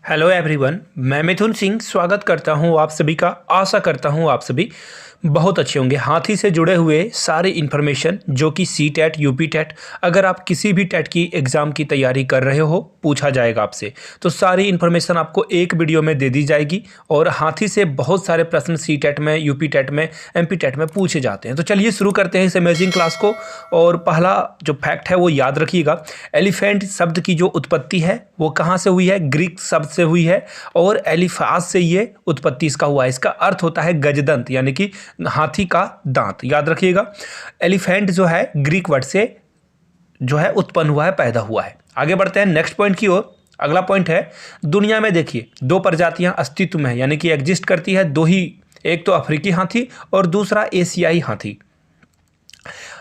Hello everyone, मैं मिथुन सिंह स्वागत करता हूं आप सभी का। आशा करता हूं आप सभी बहुत अच्छे होंगे। हाथी से जुड़े हुए सारी इन्फॉर्मेशन जो कि सी टेट यूपी टेट, अगर आप किसी भी टेट की एग्ज़ाम की तैयारी कर रहे हो, पूछा जाएगा आपसे, तो सारी इन्फॉर्मेशन आपको एक वीडियो में दे दी जाएगी। और हाथी से बहुत सारे प्रश्न सी टेट में, यूपी टेट में, एमपी टेट में पूछे जाते हैं। तो चलिए शुरू करते हैं इस अमेजिंग क्लास को। और पहला जो फैक्ट है वो याद रखिएगा, एलिफेंट शब्द की जो उत्पत्ति है वो कहाँ से हुई है? ग्रीक शब्द से हुई है। और एलिफास से ये उत्पत्ति इसका हुआ है। इसका अर्थ होता है गजदंत, यानी कि हाथी का दांत। याद रखिएगा, एलिफेंट जो है ग्रीक वर्ड से जो है उत्पन्न हुआ है, पैदा हुआ है। आगे बढ़ते हैं नेक्स्ट पॉइंट की ओर। अगला पॉइंट है, दुनिया में देखिए दो प्रजातियां अस्तित्व में है, यानी कि एग्जिस्ट करती है दो ही, एक तो अफ्रीकी हाथी और दूसरा एशियाई हाथी।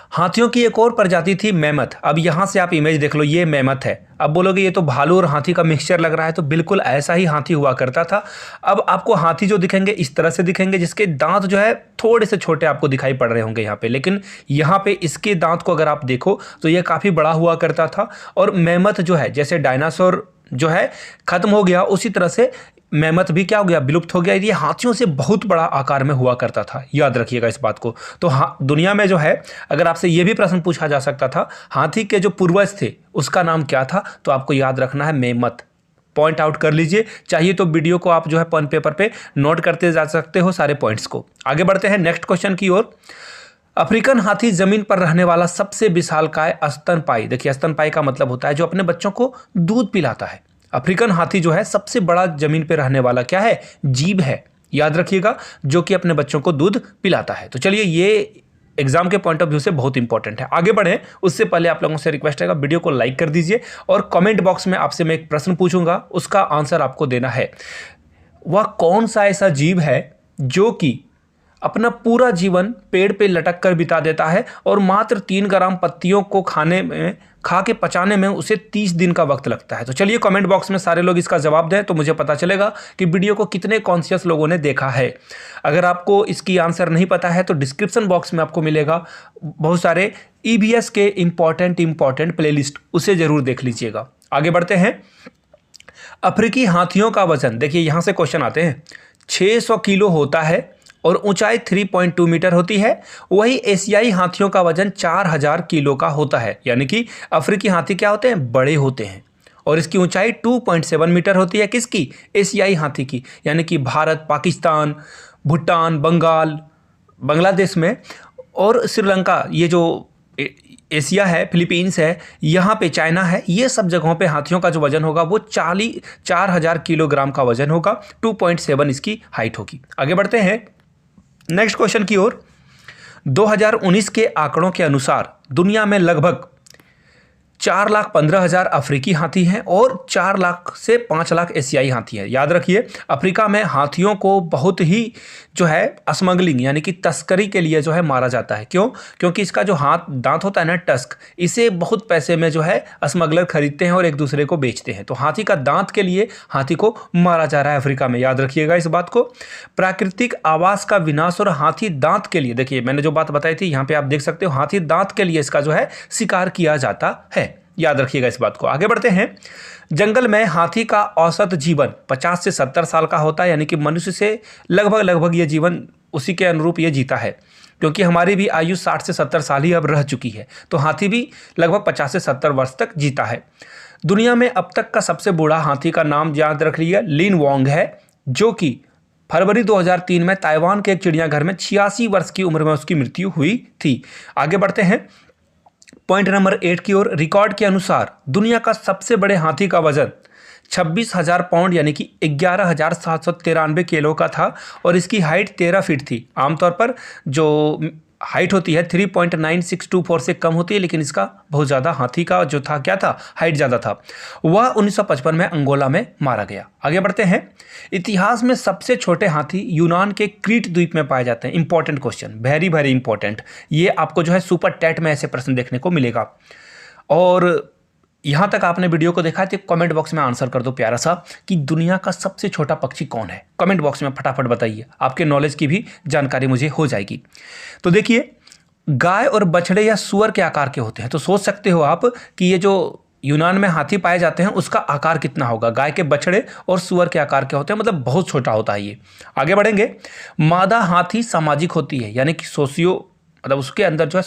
हाथियों की एक और प्रजाति थी मेमथ। अब यहां से आप इमेज देख लो, ये मेमथ है। अब बोलोगे ये तो भालू और हाथी का मिक्सचर लग रहा है, तो बिल्कुल ऐसा ही हाथी हुआ करता था। अब आपको हाथी जो दिखेंगे इस तरह से दिखेंगे, जिसके दांत जो है थोड़े से छोटे आपको दिखाई पड़ रहे होंगे यहाँ पे, लेकिन यहाँ पे इसके दांत को अगर आप देखो तो ये काफ़ी बड़ा हुआ करता था। और मेमथ जो है, जैसे डायनासोर जो है खत्म हो गया, उसी तरह से मेमथ भी क्या हो गया? विलुप्त हो गया। ये हाथियों से बहुत बड़ा आकार में हुआ करता था। याद रखिएगा इस बात को। तो हाँ, दुनिया में जो है, अगर आपसे ये भी प्रश्न पूछा जा सकता था, हाथी के जो पूर्वज थे उसका नाम क्या था, तो आपको याद रखना है मेमथ। पॉइंट आउट कर लीजिए, चाहिए तो वीडियो को आप जो है पेन पेपर पे नोट करते जा सकते हो सारे पॉइंट्स को। आगे बढ़ते हैं नेक्स्ट क्वेश्चन की ओर। अफ्रीकन हाथी जमीन पर रहने वाला सबसे विशालकाय स्तनपायी। देखिए, स्तनपायी का मतलब होता है जो अपने बच्चों को दूध पिलाता है। अफ्रीकन हाथी जो है सबसे बड़ा जमीन पर रहने वाला क्या है? जीव है। याद रखिएगा, जो कि अपने बच्चों को दूध पिलाता है। तो चलिए, ये एग्जाम के पॉइंट ऑफ व्यू से बहुत इंपॉर्टेंट है। आगे बढ़ें उससे पहले आप लोगों से रिक्वेस्ट है, वीडियो को लाइक कर दीजिए। और कमेंट बॉक्स में आपसे मैं एक प्रश्न पूछूंगा, उसका आंसर आपको देना है। वह कौन सा ऐसा जीव है जो कि अपना पूरा जीवन पेड़ पे लटक कर बिता देता है और मात्र 3 ग्राम पत्तियों को खा के पचाने में उसे 30 दिन का वक्त लगता है? तो चलिए कमेंट बॉक्स में सारे लोग इसका जवाब दें, तो मुझे पता चलेगा कि वीडियो को कितने कॉन्शियस लोगों ने देखा है। अगर आपको इसकी आंसर नहीं पता है तो डिस्क्रिप्शन बॉक्स में आपको मिलेगा बहुत सारे ईवीएस के इंपॉर्टेंट प्लेलिस्ट, उसे जरूर देख लीजिएगा। आगे बढ़ते हैं। अफ्रीकी हाथियों का वजन, देखिए यहां से क्वेश्चन आते हैं, 600 किलो होता है और ऊंचाई 3.2 मीटर होती है। वही एशियाई हाथियों का वजन 4000 किलो का होता है। यानी कि अफ्रीकी हाथी क्या होते हैं? बड़े होते हैं। और इसकी ऊंचाई 2.7 मीटर होती है। किसकी? एशियाई हाथी की। यानी कि भारत, पाकिस्तान, भूटान, बांग्लादेश में और श्रीलंका, ये जो एशिया है, फिलीपींस है, यहाँ पे चाइना है, ये सब जगहों पे हाथियों का जो वजन होगा वो 4000 किलोग्राम का वजन होगा। 2.7 इसकी हाइट होगी। आगे बढ़ते हैं नेक्स्ट क्वेश्चन की ओर। 2019 के आंकड़ों के अनुसार दुनिया में लगभग 4,15,000 अफ्रीकी हाथी हैं और 4 लाख से 5 लाख एशियाई हाथी हैं। याद रखिए, अफ्रीका में हाथियों को बहुत ही जो है स्मगलिंग, यानी कि तस्करी के लिए जो है मारा जाता है। क्यों? क्योंकि इसका जो दांत होता है ना, टस्क, इसे बहुत पैसे में जो है स्मगलर खरीदते हैं और एक दूसरे को बेचते हैं। तो हाथी का दांत के लिए हाथी को मारा जा रहा है अफ्रीका में। याद रखिएगा इस बात को। प्राकृतिक आवास का विनाश और हाथी दांत के लिए, देखिए मैंने जो बात बताई थी, यहाँ पे आप देख सकते हो, हाथी दांत के लिए इसका जो है शिकार किया जाता है। याद रखिएगा इस बात को। आगे बढ़ते हैं। जंगल में हाथी का औसत जीवन 50 से 70 साल का होता है। यानी कि मनुष्य से लगभग ये जीवन उसी के अनुरूप ये जीता है, क्योंकि हमारी भी आयु 60 से 70 साल ही अब रह चुकी है। तो हाथी भी लगभग 50 से 70 वर्ष तक जीता है। दुनिया में अब तक का सबसे बूढ़ा हाथी का नाम याद रख लीजिए, लिन वोंग है, जो कि फरवरी 2003 में ताइवान के एक चिड़ियाघर में 86 वर्ष की उम्र में उसकी मृत्यु हुई थी। आगे बढ़ते हैं पॉइंट नंबर 8 की ओर। रिकॉर्ड के अनुसार दुनिया का सबसे बड़े हाथी का वजन 26,000 पाउंड यानी कि 11,793 किलो का था और इसकी हाइट 13 फीट थी। आमतौर पर जो हाइट होती है 3.9624 से कम होती है, लेकिन इसका बहुत ज़्यादा, हाथी का जो था क्या था, हाइट ज़्यादा था। वह 1955 में अंगोला में मारा गया। आगे बढ़ते हैं। इतिहास में सबसे छोटे हाथी यूनान के क्रीट द्वीप में पाए जाते हैं। Important question, very very important. ये आपको जो है सुपर टेट में ऐसे प्रश्न देखने को मिलेगा। और यहाँ तक आपने वीडियो को देखा है तो कमेंट बॉक्स में आंसर कर दो प्यारा सा, कि दुनिया का सबसे छोटा पक्षी कौन है। कमेंट बॉक्स में फटाफट बताइए, आपके नॉलेज की भी जानकारी मुझे हो जाएगी। तो देखिए, गाय और बछड़े या सुअर के आकार के होते हैं। तो सोच सकते हो आप कि ये जो यूनान में हाथी पाए जाते हैं उसका आकार कितना होगा, गाय के बछड़े और सुअर के आकार के होते हैं, मतलब बहुत छोटा होता है ये। आगे बढ़ेंगे। मादा हाथी सामाजिक होती है, यानी कि मतलब उसके अंदर जो है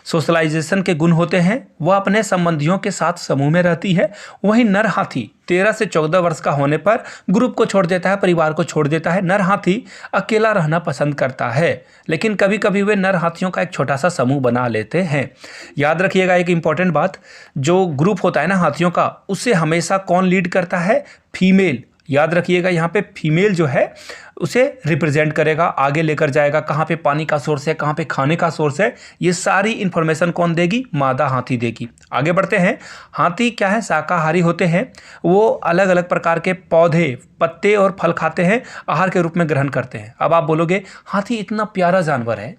सोशलाइजेशन के गुण होते हैं, वह अपने संबंधियों के साथ समूह में रहती है। वहीं नर हाथी 13 से 14 वर्ष का होने पर ग्रुप को छोड़ देता है, परिवार को छोड़ देता है। नर हाथी अकेला रहना पसंद करता है, लेकिन कभी कभी वे नर हाथियों का एक छोटा सा समूह बना लेते हैं। याद रखिएगा एक इंपॉर्टेंट बात, जो ग्रुप होता है ना हाथियों का, उसे हमेशा कौन लीड करता है, फीमेल। याद रखिएगा यहाँ पे फीमेल जो है उसे रिप्रेजेंट करेगा, आगे लेकर जाएगा, कहाँ पे पानी का सोर्स है, कहाँ पे खाने का सोर्स है, ये सारी इंफॉर्मेशन कौन देगी, मादा हाथी देगी। आगे बढ़ते हैं। हाथी क्या है, शाकाहारी होते हैं। वो अलग अलग प्रकार के पौधे, पत्ते और फल खाते हैं, आहार के रूप में ग्रहण करते हैं। अब आप बोलोगे हाथी इतना प्यारा जानवर है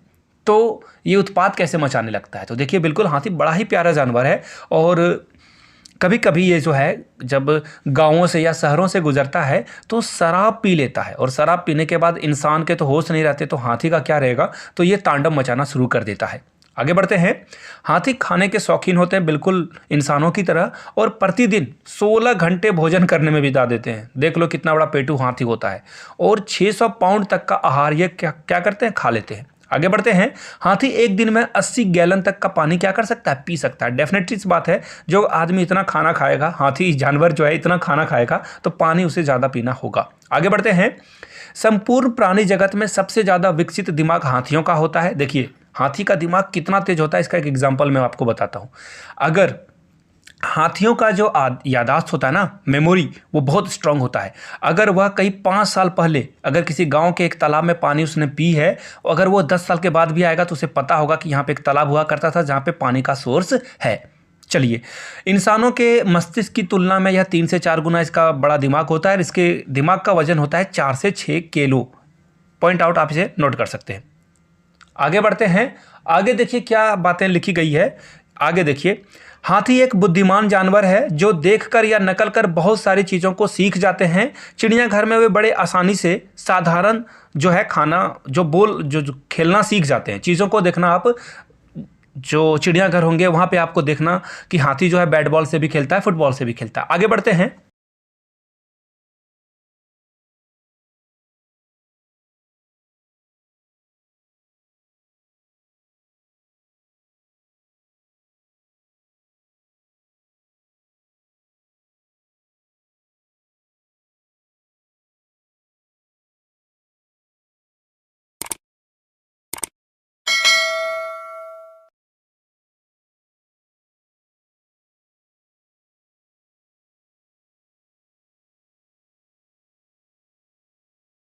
तो ये उत्पात कैसे मचाने लगता है, तो देखिए बिल्कुल हाथी बड़ा ही प्यारा जानवर है। और कभी कभी ये जो है जब गांवों से या शहरों से गुजरता है तो शराब पी लेता है, और शराब पीने के बाद इंसान के तो होश नहीं रहते, तो हाथी का क्या रहेगा, तो ये तांडव मचाना शुरू कर देता है। आगे बढ़ते हैं। हाथी खाने के शौकीन होते हैं बिल्कुल इंसानों की तरह, और प्रतिदिन 16 घंटे भोजन करने में बिता देते हैं। देख लो कितना बड़ा पेटू हाथी होता है, और 600 पाउंड तक का आहार ये क्या करते हैं, खा लेते हैं। आगे बढ़ते हैं। हाथी एक दिन में 80 गैलन तक का पानी क्या कर सकता है, पी सकता है। डेफिनेटली इस बात है, जो आदमी इतना खाना खाएगा, हाथी जानवर जो है इतना खाना खाएगा तो पानी उसे ज़्यादा पीना होगा। आगे बढ़ते हैं। संपूर्ण प्राणी जगत में सबसे ज़्यादा विकसित दिमाग हाथियों का होता है। देखिए हाथी का दिमाग कितना तेज होता है, इसका एक एग्जाम्पल मैं आपको बताता हूँ। अगर हाथियों का जो याददाश्त होता है ना, मेमोरी, वो बहुत स्ट्रांग होता है। अगर वह कहीं 5 साल पहले अगर किसी गांव के एक तालाब में पानी उसने पी है, अगर वो 10 साल के बाद भी आएगा तो उसे पता होगा कि यहाँ पे एक तालाब हुआ करता था जहाँ पे पानी का सोर्स है। चलिए, इंसानों के मस्तिष्क की तुलना में यह 3 से 4 गुना इसका बड़ा दिमाग होता है। इसके दिमाग का वजन होता है 4 से 6 किलो। पॉइंट आउट, आप इसे नोट कर सकते हैं। आगे बढ़ते हैं। आगे देखिए क्या बातें लिखी गई है। आगे देखिए, हाथी एक बुद्धिमान जानवर है जो देखकर या नकल कर बहुत सारी चीज़ों को सीख जाते हैं। चिड़ियाघर में वे बड़े आसानी से साधारण जो है खाना जो खेलना सीख जाते हैं। चीज़ों को देखना, आप जो चिड़ियाघर होंगे वहाँ पे आपको देखना कि हाथी जो है बैट बॉल से भी खेलता है, फुटबॉल से भी खेलता है। आगे बढ़ते हैं।